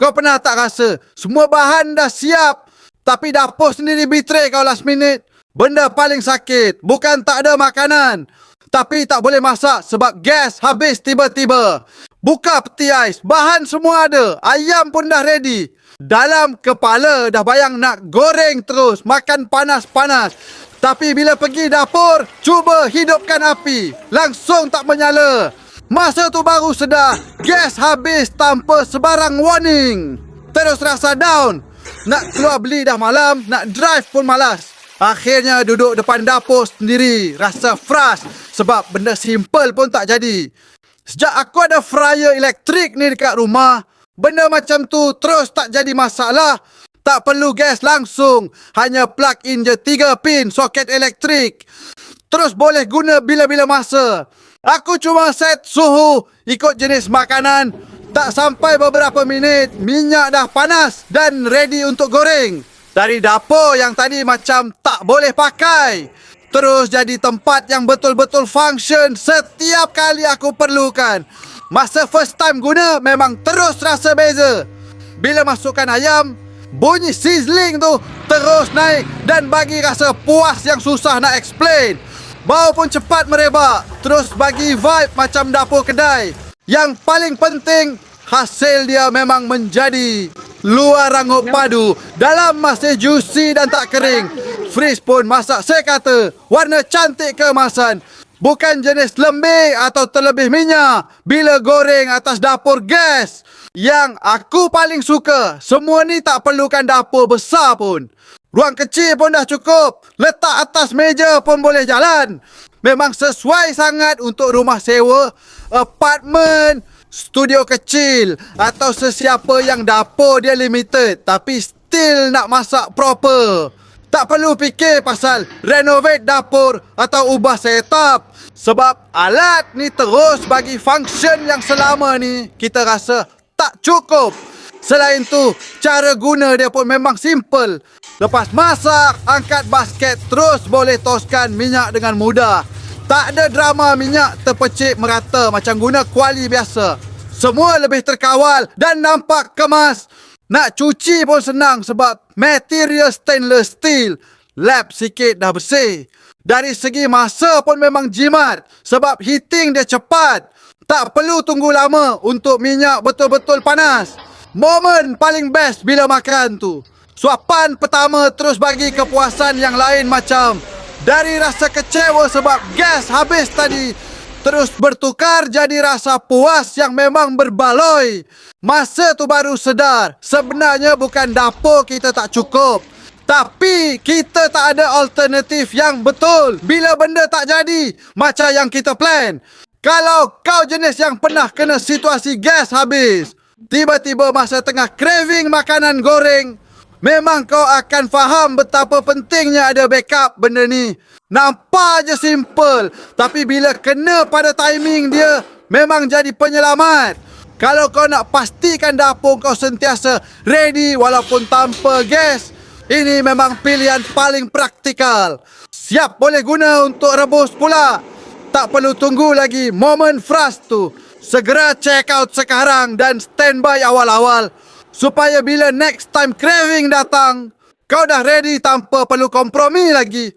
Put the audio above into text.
Kau pernah tak rasa semua bahan dah siap tapi dapur sendiri betray kau last minute? Benda paling sakit bukan tak ada makanan, tapi tak boleh masak sebab gas habis tiba-tiba. Buka peti ais, bahan semua ada, ayam pun dah ready. Dalam kepala dah bayang nak goreng terus, makan panas-panas. Tapi bila pergi dapur, cuba hidupkan api, langsung tak menyala. Masa tu baru sedar, gas habis tanpa sebarang warning. Terus rasa down. Nak keluar beli dah malam, nak drive pun malas. Akhirnya duduk depan dapur sendiri, rasa frust sebab benda simple pun tak jadi. Sejak aku ada fryer elektrik ni dekat rumah, benda macam tu terus tak jadi masalah. Tak perlu gas langsung, hanya plug in je 3 pin soket elektrik. Terus boleh guna bila-bila masa. Aku cuma set suhu ikut jenis makanan. Tak sampai beberapa minit, minyak dah panas dan ready untuk goreng. Dari dapur yang tadi macam tak boleh pakai, terus jadi tempat yang betul-betul function setiap kali aku perlukan. Masa first time guna memang terus rasa beza. Bila masukkan ayam, bunyi sizzling tu terus naik dan bagi rasa puas yang susah nak explain. Bau pun cepat merebak, terus bagi vibe macam dapur kedai. Yang paling penting, hasil dia memang menjadi luar rangup padu, dalam masih juicy dan tak kering. Freeze pun masak saya kata, warna cantik keemasan. Bukan jenis lembik atau terlebih minyak bila goreng atas dapur gas. Yang aku paling suka, semua ni tak perlukan dapur besar pun. Ruang kecil pun dah cukup. Letak atas meja pun boleh jalan. Memang sesuai sangat untuk rumah sewa, apartmen, studio kecil atau sesiapa yang dapur dia limited tapi still nak masak proper. Tak perlu fikir pasal renovate dapur atau ubah setup sebab alat ni terus bagi function yang selama ni kita rasa tak cukup. Selain tu, cara guna dia pun memang simple. Lepas masak, angkat basket terus boleh toskan minyak dengan mudah. Tak ada drama minyak terpecik merata macam guna kuali biasa. Semua lebih terkawal dan nampak kemas. Nak cuci pun senang sebab material stainless steel. Lap sikit dah bersih. Dari segi masa pun memang jimat sebab heating dia cepat. Tak perlu tunggu lama untuk minyak betul-betul panas. Momen paling best bila makan tu. Suapan pertama terus bagi kepuasan yang lain macam dari rasa kecewa sebab gas habis tadi terus bertukar jadi rasa puas yang memang berbaloi. Masa tu baru sedar sebenarnya bukan dapur kita tak cukup, tapi kita tak ada alternatif yang betul bila benda tak jadi macam yang kita plan. Kalau kau jenis yang pernah kena situasi gas habis, tiba-tiba masa tengah craving makanan goreng, memang kau akan faham betapa pentingnya ada backup benda ni. Nampak je simple, tapi bila kena pada timing dia, memang jadi penyelamat. Kalau kau nak pastikan dapur kau sentiasa ready walaupun tanpa gas, ini memang pilihan paling praktikal. Siap boleh guna untuk rebus pula. Tak perlu tunggu lagi momen frust tu. Segera check out sekarang dan standby awal-awal supaya bila next time craving datang, kau dah ready tanpa perlu kompromi lagi.